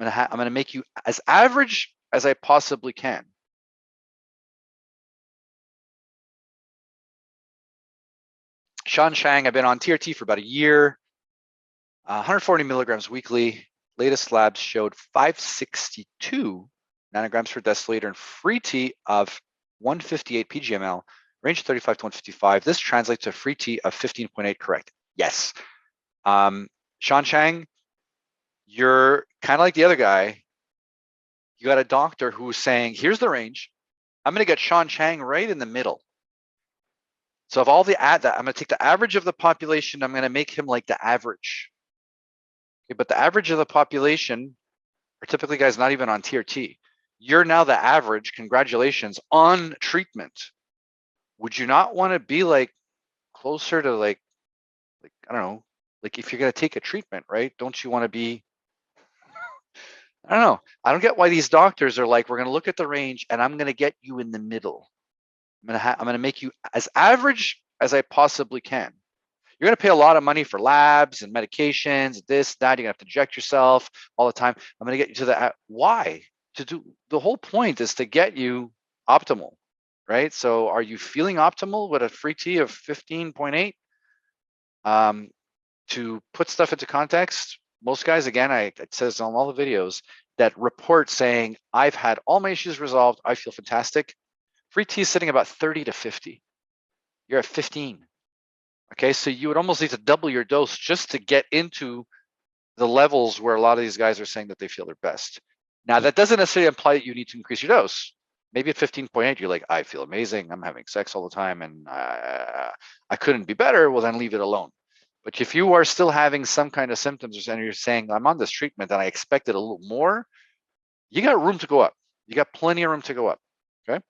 I'm gonna make you as average as I possibly can. Sean Shang, I've been on TRT for about a year, 140 milligrams weekly. Latest labs showed 562 nanograms per deciliter and free T of 158 pgml, range 35 to 155. This translates to a free T of 15.8, correct? Yes. Sean Shang, you're kind of like the other guy. You got a doctor who's saying, here's the range. I'm going to get Sean Chang right in the middle. So of all the I'm going to take the average of the population. I'm going to make him like the average. Okay, but the average of the population are typically guys not even on TRT. You're now the average. Congratulations on treatment. Would you not want to be like closer to like I don't know, like if you're going to take a treatment, right? Don't you want to be? I don't know. I don't get why these doctors are like, we're going to look at the range and I'm going to get you in the middle. I'm going to make you as average as I possibly can. You're going to pay a lot of money for labs and medications, this, that. You're going to have to inject yourself all the time. I'm going to get you to the why? To do the whole point is to get you optimal, right? So are you feeling optimal with a free T of 15.8? To put stuff into context, most guys, again, it says on all the videos that report saying, I've had all my issues resolved. I feel fantastic. Free T is sitting about 30 to 50. You're at 15. Okay, so you would almost need to double your dose just to get into the levels where a lot of these guys are saying that they feel their best. Now, that doesn't necessarily imply that you need to increase your dose. Maybe at 15.8, you're like, I feel amazing. I'm having sex all the time and I couldn't be better. Well, then leave it alone. But if you are still having some kind of symptoms and you're saying, I'm on this treatment and I expected a little more, you got room to go up. You got plenty of room to go up, okay?